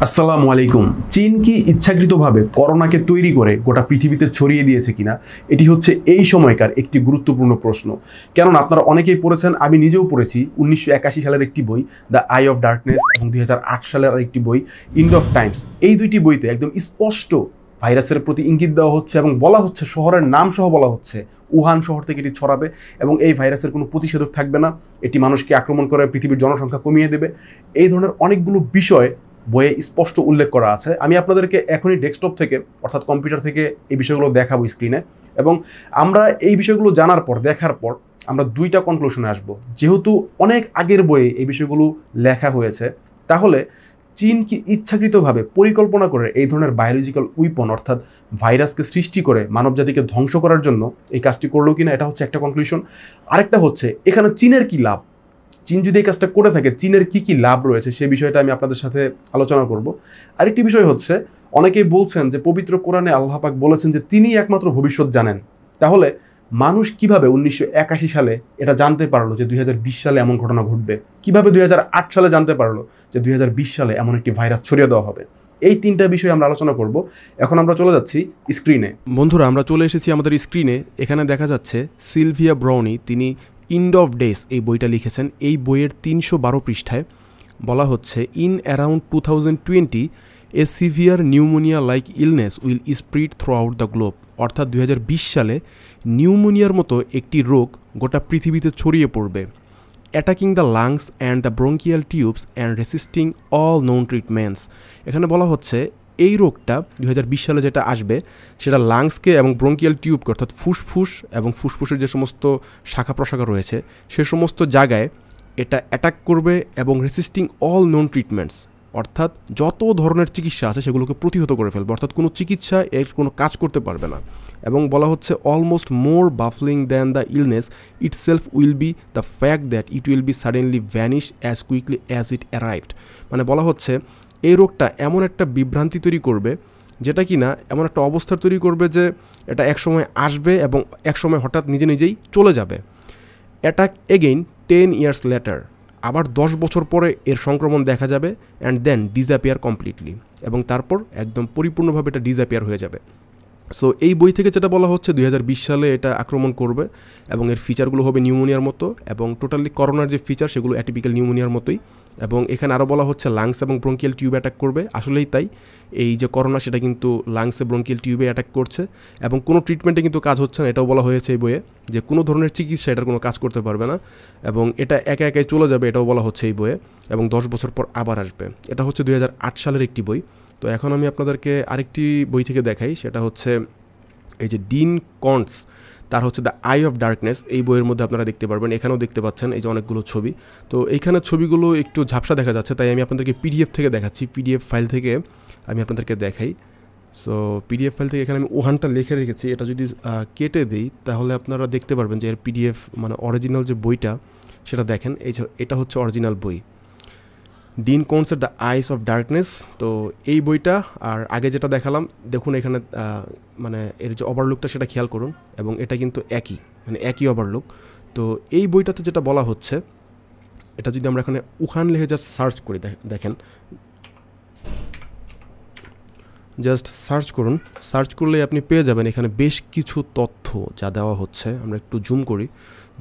আসসালামু আলাইকুম। চীন কি ইচ্ছাকৃতভাবে করোনাকে তৈরি করে গোটা পৃথিবীতে ছড়িয়ে দিয়েছে কিনা, এটি হচ্ছে এই সময়কার একটি গুরুত্বপূর্ণ প্রশ্ন। কেননা আপনারা অনেকেই পড়েছেন, আমি নিজেও পড়েছি 1981 সালের একটি বই দ্য আই অফ ডার্কনেস এবং 2008 সালের আরেকটি বই এন্ড অফ টাইমস। এই দুইটি বইতে একদম স্পষ্ট ভাইরাসের প্রতি ইঙ্গিত দেওয়া হচ্ছে এবং বলা হচ্ছে, শহরের নাম সহ বলা হচ্ছে উহান শহর থেকে এটি ছড়াবে এবং এই ভাইরাসের কোনো প্রতিষেধক থাকবে না, এটি মানুষকে আক্রমণ করে পৃথিবীর জনসংখ্যা কমিয়ে দেবে। এই ধরনের অনেকগুলো বিষয় বইয়ে স্পষ্ট উল্লেখ করা আছে। আমি আপনাদেরকে এখনই ডেস্কটপ থেকে অর্থাৎ কম্পিউটার থেকে এই বিষয়গুলো দেখাবো স্ক্রিনে, এবং আমরা এই বিষয়গুলো জানার পর দেখার পর আমরা দুইটা কনক্লুশনে আসব। যেহেতু অনেক আগের বইয়ে এই বিষয়গুলো লেখা হয়েছে, তাহলে চীন কি ইচ্ছাকৃতভাবে পরিকল্পনা করে এই ধরনের বায়োলজিক্যাল উইপন অর্থাৎ ভাইরাসকে সৃষ্টি করে মানবজাতিকে ধ্বংস করার জন্য এই কাজটি করলো কিনা, এটা হচ্ছে একটা কনক্লুশন। আরেকটা হচ্ছে এখানে চীনের কি লাভ, চীন যদি এই কাজটা করে থাকে চীনের কি কি লাভ রয়েছে সেই বিষয়টা আমি আপনাদের সাথে আলোচনা করব। আরেকটি বিষয় হচ্ছে, অনেকেই বলছেন যে পবিত্র কোরআনে আল্লাহ পাক বলেছেন যে তিনি একমাত্র ভবিষ্যৎ জানেন। তাহলে মানুষ কিভাবে 1981 সালে এটা জানতে পারলো যে 2020 সালে এমন ঘটনা ঘটবে, কিভাবে 2008 সালে জানতে পারলো যে 2020 সালে এমন একটি ভাইরাস ছড়িয়ে দেওয়া হবে? এই তিনটা বিষয় আমরা আলোচনা করব। এখন আমরা চলে যাচ্ছি স্ক্রিনে। বন্ধুরা, আমরা চলে এসেছি আমাদের স্ক্রিনে। এখানে দেখা যাচ্ছে সিলভিয়া ব্রাউনি, তিনি এন্ড অফ ডেজ এই বইটা লিখেছেন। এই বইয়ের 312 পৃষ্ঠায় বলা হচ্ছে, ইন অ্যারাউন্ড 2020 এ severe pneumonia like illness will spread throughout the globe. অর্থাৎ 2020 সালে নিউমোনিয়ার মতো একটি রোগ গোটা পৃথিবীতে ছড়িয়ে পড়বে, attacking the lungs and the bronchial tubes and resisting all known treatments. এখানে বলা হচ্ছে এই রোগটা 2020 সালে যেটা আসবে সেটা লাংসকে এবং ব্রঙ্কিয়াল টিউবকে অর্থাৎ ফুসফুস এবং ফুসফুসের যে সমস্ত শাখা প্রশাখা রয়েছে সে সমস্ত জায়গায় এটা অ্যাটাক করবে এবং রেসিস্টিং অল নোন ট্রিটমেন্টস অর্থাৎ যত ধরনের চিকিৎসা আছে সেগুলোকে প্রতিহত করে ফেলবে, অর্থাৎ কোনো চিকিৎসা এর কোনো কাজ করতে পারবে না। এবং বলা হচ্ছে almost more baffling than the illness itself will be the fact that it will be suddenly vanish as quickly as it arrived. মানে বলা হচ্ছে এই রোগটা এমন একটা বিভ্রান্তি তৈরি করবে, যেটা কি না এমন একটা অবস্থা তৈরি করবে যে এটা একসময় আসবে এবং একসময় হঠাৎ নিজে নিজেই চলে যাবে। অ্যাটাক এগেইন 10 years লেটার, আবার 10 বছর পরে এর সংক্রমণ দেখা যাবে, অ্যান্ড দেন ডিসঅ্যাপিয়ার কমপ্লিটলি, এবং তারপর একদম পরিপূর্ণভাবে এটা ডিসঅ্যাপিয়ার হয়ে যাবে। সো এই বই থেকে যেটা বলা হচ্ছে 2020 সালে এটা আক্রমণ করবে এবং এর ফিচারগুলো হবে নিউমোনিয়ার মতো, এবং টোটালি করোনার যে ফিচার সেগুলো অ্যাটিপিক্যাল নিউমোনিয়ার মতোই। এবং এখানে আরও বলা হচ্ছে লাংস এবং ব্রঙ্কিয়াল টিউবে অ্যাটাক করবে। আসলেই তাই, এই যে করোনা সেটা কিন্তু লাংসে ব্রঙ্কিয়াল টিউবে অ্যাটাক করছে এবং কোনো ট্রিটমেন্টে কিন্তু কাজ হচ্ছে না। এটাও বলা হয়েছে এই বইয়ে যে কোনো ধরনের চিকিৎসা এটার কোনো কাজ করতে পারবে না এবং এটা একা একাই চলে যাবে, এটাও বলা হচ্ছে এই বইয়ে, এবং 10 বছর পর আবার আসবে। এটা হচ্ছে 2008 সালের একটি বই। তো এখন আমি আপনাদেরকে আরেকটি বই থেকে দেখাই, সেটা হচ্ছে এই যে ডিন কন্টস, তার হচ্ছে দ্য আই অফ ডার্কনেস। এই বইয়ের মধ্যে আপনারা দেখতে পারবেন, এখানেও দেখতে পাচ্ছেন এই যে অনেকগুলো ছবি। তো এইখানে ছবিগুলো একটু ঝাপসা দেখা যাচ্ছে, তাই আমি আপনাদেরকে পিডিএফ থেকে দেখাচ্ছি। পিডিএফ ফাইল থেকে আমি আপনাদেরকে দেখাই। সো পিডিএফ ফাইল থেকে এখানে আমি ওহানটা লিখে রেখেছি, এটা যদি কেটে দিই তাহলে আপনারা দেখতে পারবেন যে এর পিডিএফ মানে অরিজিনাল যে বইটা সেটা দেখেন। এই যে এটা হচ্ছে অরিজিনাল বই, ডিন কন্টসের দ্য আইস অফ ডার্কনেস। তো এই বইটা আর আগে যেটা দেখালাম, দেখুন এখানে মানে এর যে ওভারলুকটা সেটা খেয়াল করুন, এবং এটা কিন্তু একই, মানে একই ওভারলুক। তো এই বইটাতে যেটা বলা হচ্ছে, এটা যদি আমরা এখানে উহান লিখে জাস্ট সার্চ করি, দেখেন জাস্ট সার্চ করুন, সার্চ করলে আপনি পেয়ে যাবেন এখানে বেশ কিছু তথ্য যা দেওয়া হচ্ছে। আমরা একটু জুম করি,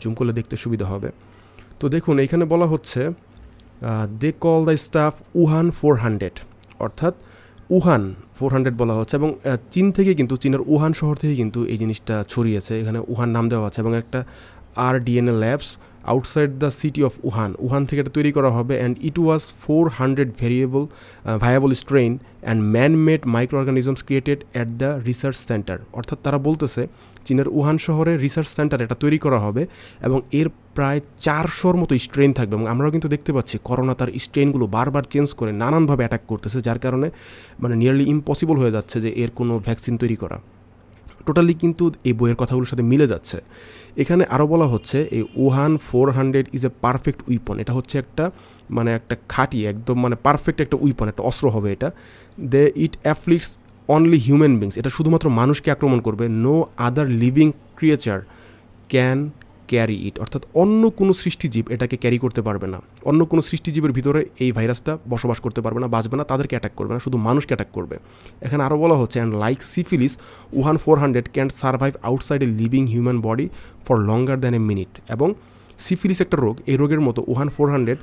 জুম করলে দেখতে সুবিধা হবে। তো দেখুন এখানে বলা হচ্ছে দে কল দ্য স্টাফ উহান 400, অর্থাৎ উহান 400 বলা হচ্ছে, এবং চীন থেকে কিন্তু চীনের উহান শহর থেকে কিন্তু এই জিনিসটা ছড়িয়েছে। এখানে উহান নাম দেওয়া আছে এবং একটা RDNA labs outside the city of Wuhan, Wuhan থেকে এটা তৈরি করা হবে। And it was 400 viable strain and man made micro organisms created at the research centre. অর্থাৎ তারা বলতেছে চীনের উহান শহরে রিসার্চ সেন্টার এটা তৈরি করা হবে এবং এর প্রায় 400-র মতো স্ট্রেন থাকবে। এবং আমরাও কিন্তু দেখতে পাচ্ছি করোনা তার স্ট্রেনগুলো বারবার চেঞ্জ করে নানানভাবে অ্যাটাক করতেছে, যার কারণে মানে নিয়ারলি ইম্পসিবল হয়ে যাচ্ছে যে এর কোনো ভ্যাকসিন তৈরি করা। টোটালি কিন্তু এই বইয়ের কথাগুলোর সাথে মিলে যাচ্ছে। এখানে আরও বলা হচ্ছে এই Wuhan 400 is a perfect weapon, এটা হচ্ছে একটা মানে একটা খাঁটি একদম মানে পারফেক্ট একটা উইপন, একটা অস্ত্র হবে এটা। It afflicts only human beings, এটা শুধুমাত্র মানুষকে আক্রমণ করবে। No other living creature can carry it, অর্থাৎ অন্য কোনো সৃষ্টিজীব এটাকে ক্যারি করতে পারবে না। অন্য কোনো সৃষ্টিজীবের ভিতরে এই ভাইরাসটা বসবাস করতে পারবে না, বাঁচবে না, তাদেরকে অ্যাটাক করবে না, শুধু মানুষকে অ্যাটাক করবে। এখানে আরও বলা হচ্ছে, and like syphilis Wuhan 400 can't survive outside a living human body for longer than a minute. এবং সিফিলিস একটা রোগ, এই রোগের মতো উহান 400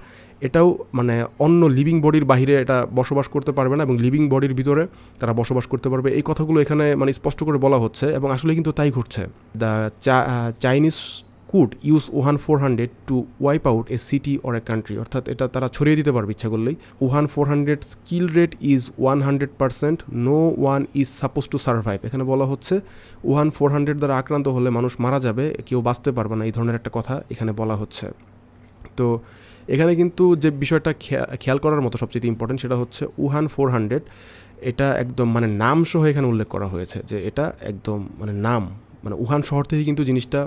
এটাও মানে অন্য লিভিং বডির বাহিরে এটা বসবাস করতে পারবে না এবং লিভিং বডির ভিতরে তারা বসবাস করতে পারবে। এই কথাগুলো এখানে মানে স্পষ্ট করে বলা হচ্ছে এবং আসলে কিন্তু তাই ঘটছে। The Chinese could use Wuhan 400 to wipe out a city or a country, অর্থাৎ এটা তারা ছড়িয়ে দিতে পারবে ইচ্ছা করলেই। Wuhan 400 kill rate is 100%, no one is suppose to survive. এখানে বলা হচ্ছে উহান 400 দ্বারা আক্রান্ত হলে মানুষ মারা যাবে, কেউ বাঁচতে পারবে না, এই ধরনের একটা কথা এখানে বলা হচ্ছে। তো এখানে কিন্তু যে বিষয়টা খেয়াল করার মতো সবচেয়ে ইম্পর্টেন্ট সেটা হচ্ছে উহান 400 এটা একদম মানে নাম সহ এখানে উল্লেখ করা হয়েছে যে এটা একদম মানে নাম, মানে উহান শহর থেকে কিন্তু জিনিসটা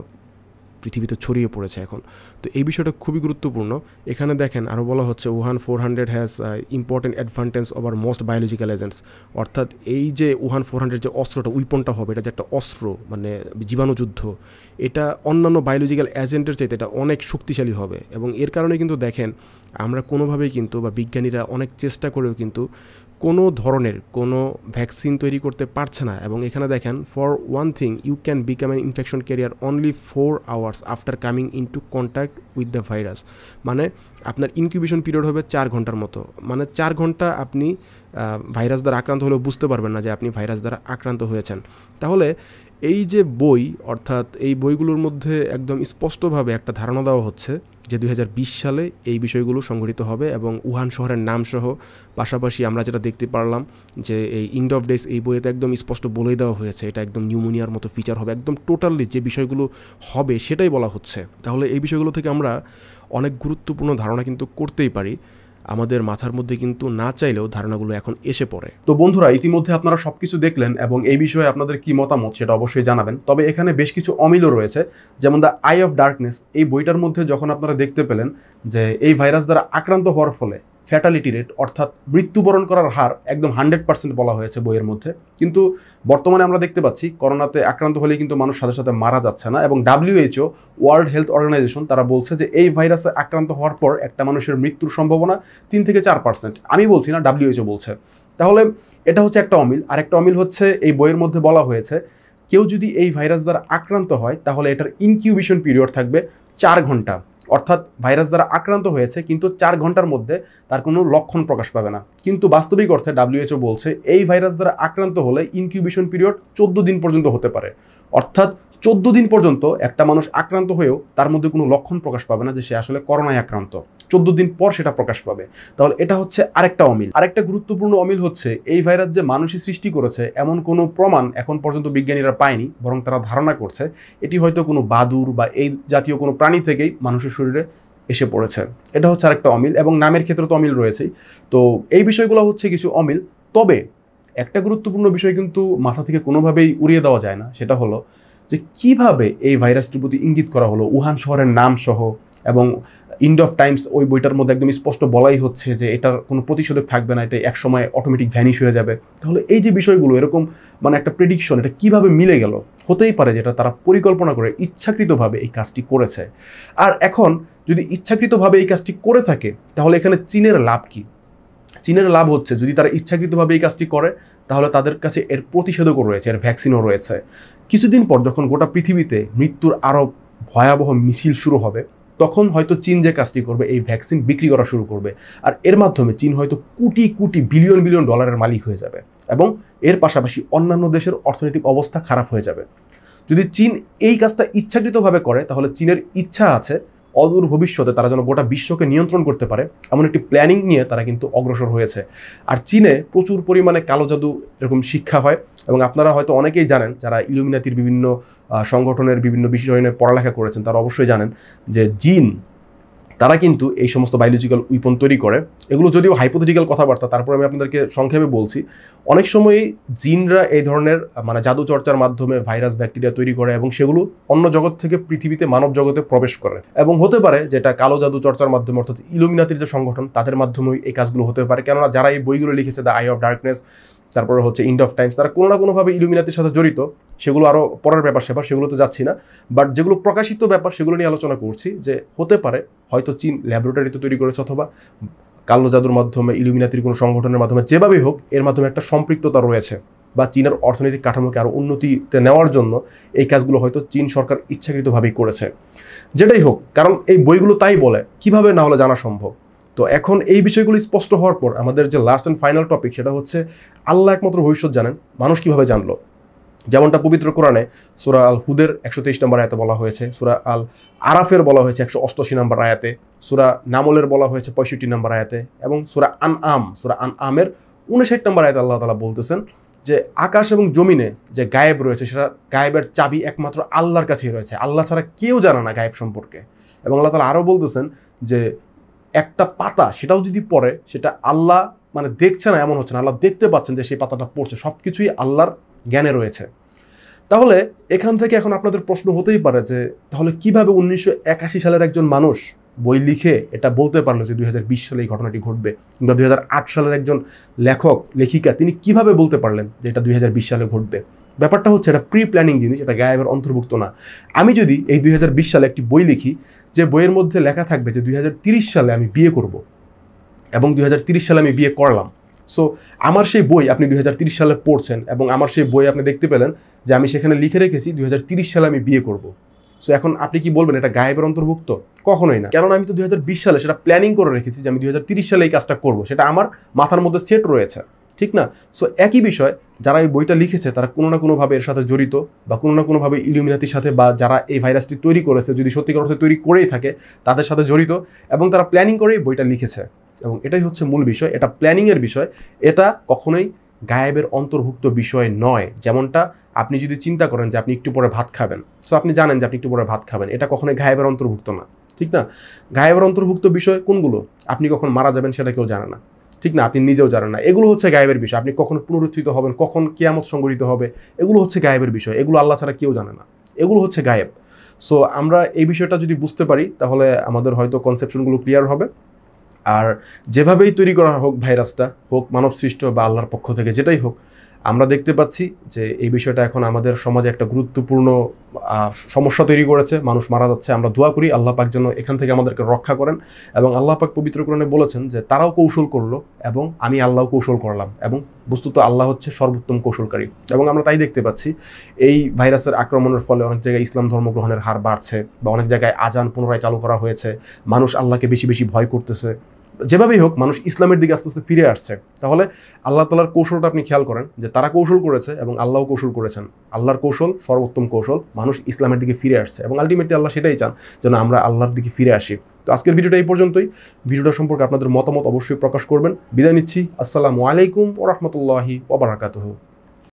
পৃথিবীতে ছড়িয়ে পড়েছে এখন। তো এই বিষয়টা খুবই গুরুত্বপূর্ণ। এখানে দেখেন আরও বলা হচ্ছে Wuhan 400 has important advantage over most biological agents, অর্থাৎ এই যে উহান 400 যে অস্ত্রটা উইপনটা হবে, এটা যে একটা অস্ত্র মানে জীবাণুযুদ্ধ, এটা অন্যান্য বায়োলজিক্যাল এজেন্টের চাইতে এটা অনেক শক্তিশালী হবে। এবং এর কারণে কিন্তু দেখেন আমরা কোনোভাবেই কিন্তু বা বিজ্ঞানীরা অনেক চেষ্টা করেও কিন্তু কোনো ধরনের কোনো ভ্যাকসিন তৈরি করতে পারছে না। এবং এখানে দেখেন, for one thing you can become an infection carrier only 4 hours after coming into contact with the virus. মানে আপনার ইনকিউবেশন পিরিয়ড হবে 4 ঘন্টার মতো, মানে 4 ঘন্টা আপনি ভাইরাস দ্বারা আক্রান্ত হলেও বুঝতে পারবেন না যে আপনি ভাইরাস দ্বারা আক্রান্ত হয়েছেন। তাহলে এই যে বই, অর্থাৎ এই বইগুলোর মধ্যে একদম স্পষ্টভাবে একটা ধারণা দেওয়া হচ্ছে যে 2020 সালে এই বিষয়গুলো সংঘটিত হবে এবং উহান শহরের নাম সহ পাশাপাশি আমরা যেটা দেখতে পারলাম যে এই এন্ড অফ ডেজ এই বইতে একদম স্পষ্ট বলেই দেওয়া হয়েছে এটা একদম নিউমোনিয়ার মতো ফিচার হবে, একদম টোটালি যে বিষয়গুলো হবে সেটাই বলা হচ্ছে। তাহলে এই বিষয়গুলো থেকে আমরা অনেক গুরুত্বপূর্ণ ধারণা কিন্তু করতেই পারি, আমাদের মাথার মধ্যে কিন্তু না চাইলেও ধারণাগুলো এখন এসে পড়ে। তো বন্ধুরা, ইতিমধ্যে আপনারা সবকিছু দেখলেন এবং এই বিষয়ে আপনাদের কি মতামত সেটা অবশ্যই জানাবেন। তবে এখানে বেশ কিছু অমিলও রয়েছে, যেমন দ্য আই অফ ডার্কনেস এই বইটার মধ্যে যখন আপনারা দেখতে পেলেন যে এই ভাইরাস দ্বারা আক্রান্ত হওয়ার ফলে ফ্যাটালিটি রেট অর্থাৎ মৃত্যুবরণ করার হার একদম 100% বলা হয়েছে বইয়ের মধ্যে, কিন্তু বর্তমানে আমরা দেখতে পাচ্ছি করোনাতে আক্রান্ত হলেই কিন্তু মানুষ সাথে সাথে মারা যাচ্ছে না। এবং WHO ওয়ার্ল্ড হেলথ অর্গানাইজেশন তারা বলছে যে এই ভাইরাসে আক্রান্ত হওয়ার পর একটা মানুষের মৃত্যুর সম্ভাবনা 3 থেকে 4%। আমি বলছি না, WHO বলছে। তাহলে এটা হচ্ছে একটা অমিল। আরেকটা অমিল হচ্ছে এই বইয়ের মধ্যে বলা হয়েছে কেউ যদি এই ভাইরাস দ্বারা আক্রান্ত হয় তাহলে এটার ইনকিউবেশন পিরিয়ড থাকবে 4 ঘন্টা, অর্থাৎ ভাইরাস দ্বারা আক্রান্ত হয়েছে কিন্তু 4 ঘন্টার মধ্যে তার কোনো লক্ষণ প্রকাশ পাবে না। কিন্তু বাস্তবিক অর্থে WHO বলছে এই ভাইরাস দ্বারা আক্রান্ত হলে ইনকিউবেশন পিরিয়ড 14 দিন পর্যন্ত হতে পারে, অর্থাৎ 14 দিন পর্যন্ত একটা মানুষ আক্রান্ত হয়েও তার মধ্যে কোনো লক্ষণ প্রকাশ পাবে না যে সে আসলে করোনায় আক্রান্ত। 14 দিন পর সেটা প্রকাশ পাবে। তাহলে এটা হচ্ছে আরেকটা অমিল। আরেকটা গুরুত্বপূর্ণ অমিল হচ্ছে এই ভাইরাস যে মানুষই সৃষ্টি করেছে এমন কোনো প্রমাণ এখন পর্যন্ত বিজ্ঞানীরা পায়নি, বরং তারা ধারণা করছে এটি হয়তো কোনো বাদুড় বা এই জাতীয় কোনো প্রাণী থেকেই মানুষের শরীরে এসে পড়েছে। এটা হচ্ছে আরেকটা অমিল। এবং নামের ক্ষেত্রে তো অমিল রয়েছেই। তো এই বিষয়গুলো হচ্ছে কিছু অমিল। তবে একটা গুরুত্বপূর্ণ বিষয় কিন্তু মাথা থেকে কোনোভাবেই উড়িয়ে দেওয়া যায় না, সেটা হলো যে কিভাবে এই ভাইরাসটির প্রতি ইঙ্গিত করা হলো উহান শহরের নাম সহ। এবং এন্ড অফ টাইমস ওই বইটার মধ্যে একদম স্পষ্ট বলাই হচ্ছে যে এটার কোনো প্রতিষেধক থাকবে না, এটা একসময় অটোমেটিক ভ্যানিশ হয়ে যাবে। তাহলে এই যে বিষয়গুলো এরকম মানে একটা প্রেডিকশন, এটা কিভাবে মিলে গেল? হতেই পারে যেটা তারা পরিকল্পনা করে ইচ্ছাকৃতভাবে এই কাজটি করেছে। আর এখন যদি ইচ্ছাকৃতভাবে এই কাজটি করে থাকে তাহলে এখানে চীনের লাভ কি? চীনের লাভ হচ্ছে যদি তারা ইচ্ছাকৃতভাবে এই কাজটি করে তাহলে তাদের কাছে এর প্রতিষেধকও রয়েছে, এর ভ্যাকসিনও রয়েছে। কিছুদিন পর যখন গোটা পৃথিবীতে মৃত্যুর আরও ভয়াবহ মিছিল শুরু হবে তখন হয়তো চীন যে কাজটি করবে এই ভ্যাকসিন বিক্রি করা শুরু করবে। আর এর মাধ্যমে চীন হয়তো কোটি কোটি বিলিয়ন বিলিয়ন ডলারের মালিক হয়ে যাবে এবং এর পাশাপাশি অন্যান্য দেশের অর্থনৈতিক অবস্থা খারাপ হয়ে যাবে। যদি চীন এই কাজটা ইচ্ছাকৃতভাবে করে তাহলে চীনের ইচ্ছা আছে অদূর ভবিষ্যতে তারা যেন গোটা বিশ্বকে নিয়ন্ত্রণ করতে পারে এমন একটি প্ল্যানিং নিয়ে তারা কিন্তু অগ্রসর হয়েছে। আর চীনে প্রচুর পরিমাণে কালো জাদু এরকম শিক্ষা হয় এবং আপনারা হয়তো অনেকেই জানেন যারা ইলুমিনাতির বিভিন্ন সংগঠনের বিভিন্ন বিষয় নিয়ে পড়ালেখা করেছেন তারা অবশ্যই জানেন যে জিন তারা কিন্তু এই সমস্ত বায়োলজিক্যাল উইপন তৈরি করে। এগুলো যদিও হাইপোথেটিক্যাল কথাবার্তা, তারপর আমি আপনাদেরকে সংক্ষেপে বলছি। অনেক সময়ই জিনরা এই ধরনের মানে জাদু চর্চার মাধ্যমে ভাইরাস ব্যাকটেরিয়া তৈরি করে এবং সেগুলো অন্য জগৎ থেকে পৃথিবীতে মানব জগতে প্রবেশ করে। এবং হতে পারে যেটা কালো জাদু চর্চার মাধ্যমে অর্থাৎ ইলুমিনাতির যে সংগঠন তাদের মাধ্যমেই এই কাজগুলো হতে পারে। কেননা যারা এই বইগুলো লিখেছে দ্য আই অফ ডার্কনেস, তারপরে হচ্ছে এন্ড অফ টাইমস, তারা কোনো না কোনোভাবে ইলুমিনাতির সাথে জড়িত। সেগুলো আরও পরের ব্যাপার সেবার, সেগুলোতে যাচ্ছি না। বাট যেগুলো প্রকাশিত ব্যাপার সেগুলো নিয়ে আলোচনা করছি, যে হতে পারে হয়তো চীন ল্যাবরেটরিতে তৈরি করেছে, অথবা কালো জাদুর মাধ্যমে, ইলুমিনাতির কোনো সংগঠনের মাধ্যমে, যেভাবেই হোক এর মাধ্যমে একটা সম্পৃক্ততা রয়েছে, বা চীনের অর্থনৈতিক কাঠামোকে আরও উন্নতিতে নেওয়ার জন্য এই কাজগুলো হয়তো চীন সরকার ইচ্ছাকৃতভাবেই করেছে। যেটাই হোক, কারণ এই বইগুলো তাই বলে, কিভাবে না হলে জানা সম্ভব। তো এখন এই বিষয়গুলো স্পষ্ট হওয়ার পর আমাদের যে লাস্ট অ্যান্ড ফাইনাল টপিক, সেটা হচ্ছে আল্লাহ একমাত্র ভবিষ্যৎ জানেন, মানুষ কিভাবে জানলো। যেমনটা পবিত্র কোরআনে সূরা আল হুদের 123 নম্বর আয়াতে বলা হয়েছে, সূরা আল আরাফের বলা হয়েছে 188 নম্বর আয়াতে, সূরা নামলের বলা হয়েছে 65 নম্বর আয়াতে, এবং সূরা আনআমের 59 নম্বর আয়াতে আল্লাহ তাআলা বলতেছেন যে আকাশ এবং জমিনে যে গায়েব রয়েছে, সেটা গায়েবের চাবি একমাত্র আল্লাহর কাছেই রয়েছে, আল্লাহ ছাড়া কেউ জানে না গায়েব সম্পর্কে। এবং আল্লাহ তাআলা আরও বলতেছেন যে একটা পাতা সেটাও যদি পড়ে, সেটা আল্লাহ মানে দেখছে না এমন হচ্ছে না, আল্লাহ দেখতে পাচ্ছেন যে সেই পাতাটা পড়ছে। সব কিছুই আল্লাহর জ্ঞানে রয়েছে। তাহলে এখান থেকে এখন আপনাদের প্রশ্ন হতেই পারে যে তাহলে কিভাবে 1981 সালের একজন মানুষ বই লিখে এটা বলতে পারলো যে 2020 সালে এই ঘটনাটি ঘটবে, কিংবা 2008 সালের একজন লেখিকা তিনি কিভাবে বলতে পারলেন যে এটা 2020 সালে ঘটবে। ব্যাপারটা হচ্ছে এটা প্রি প্ল্যানিং জিনিস, এটা গায়েবের অন্তর্ভুক্ত না। আমি যদি এই 2020 সালে একটি বই লিখি, যে বইয়ের মধ্যে লেখা থাকবে যে 2030 সালে আমি বিয়ে করব, এবং 2030 সালে আমি বিয়ে করলাম, সো আমার সেই বই আপনি 2030 সালে পড়ছেন, এবং আমার সেই বই আপনি দেখতে পেলেন যে আমি সেখানে লিখে রেখেছি 2030 সালে আমি বিয়ে করব। সো এখন আপনি কি বলবেন এটা গায়েবের অন্তর্ভুক্ত? কখনোই না, কারণ আমি তো 2020 সালে সেটা প্ল্যানিং করে রেখেছি যে আমি 2030 সালে এই কাজটা করব, সেটা আমার মাথার মধ্যে সেট রয়েছে, ঠিক না? সো একই বিষয়, যারা এই বইটা লিখেছে তারা কোনো না কোনোভাবে এর সাথে জড়িত, বা কোনো না কোনোভাবে ইলুমিনাতির সাথে, বা যারা এই ভাইরাসটি তৈরি করেছে যদি সত্যিকার অর্থে তৈরি করেই থাকে তাদের সাথে জড়িত, এবং তারা প্ল্যানিং করে এই বইটা লিখেছে। এবং এটাই হচ্ছে মূল বিষয়, এটা প্ল্যানিংয়ের বিষয়, এটা কখনোই গায়েবের অন্তর্ভুক্ত বিষয় নয়। যেমনটা আপনি যদি চিন্তা করেন যে আপনি একটু পরে ভাত খাবেন, সো আপনি জানেন যে আপনি একটু পরে ভাত খাবেন, এটা কখনোই গায়েবের অন্তর্ভুক্ত না, ঠিক না? গায়েবের অন্তর্ভুক্ত বিষয় কোনগুলো? আপনি কখন মারা যাবেন সেটা কেউ জানে না, ঠিক না? আপনি নিজেও জানেন না, এগুলো হচ্ছে গায়েবের বিষয়। আপনি কখন পুনরুত্থিত হবেন, কখন কিয়ামত সংঘটিত হবে, এগুলো হচ্ছে গায়েবের বিষয়, এগুলো আল্লাহ ছাড়া কেউ জানে না, এগুলো হচ্ছে গায়েব। সো আমরা এই বিষয়টা যদি বুঝতে পারি তাহলে আমাদের হয়তো কনসেপশনগুলো ক্লিয়ার হবে। আর যেভাবেই তৈরি করা হোক ভাইরাসটা, হোক মানব সৃষ্ট বা আল্লাহর পক্ষ থেকে, যেটাই হোক, আমরা দেখতে পাচ্ছি যে এই বিষয়টা এখন আমাদের সমাজে একটা গুরুত্বপূর্ণ সমস্যা তৈরি করেছে। মানুষ মারা যাচ্ছে। আমরা দোয়া করি আল্লাহ পাক যেন এখান থেকে আমাদেরকে রক্ষা করেন। এবং আল্লাহ পাক পবিত্র কোরআনে বলেছেন যে তারাও কৌশল করলো এবং আমি আল্লাহ কৌশল করলাম, এবং বস্তুত আল্লাহ হচ্ছে সর্বোত্তম কৌশলকারী। এবং আমরা তাই দেখতে পাচ্ছি এই ভাইরাসের আক্রমণের ফলে অনেক জায়গায় ইসলাম ধর্ম গ্রহণের হার বাড়ছে, বা অনেক জায়গায় আজান পুনরায় চালু করা হয়েছে, মানুষ আল্লাহকে বেশি বেশি ভয় করতেছে। যেভাবেই হোক মানুষ ইসলামের দিকে আস্তে আস্তে ফিরে আসছে। তাহলে আল্লাহ তাআলার কৌশলটা আপনি খেয়াল করেন যে তারা কৌশল করেছে এবং আল্লাহও কৌশল করেছেন। আল্লাহর কৌশল সর্বোত্তম কৌশল, মানুষ ইসলামের দিকে ফিরে আসছে, এবং আলটিমেটলি আল্লাহ সেটাই চান যেন আমরা আল্লাহর দিকে ফিরে আসি। তো আজকের ভিডিওটা এই পর্যন্তই। ভিডিওটা সম্পর্কে আপনাদের মতামত অবশ্যই প্রকাশ করবেন। বিদায় নিচ্ছি। আসসালামু আলাইকুম ওয়া রাহমাতুল্লাহি ওয়া বারাকাতুহু।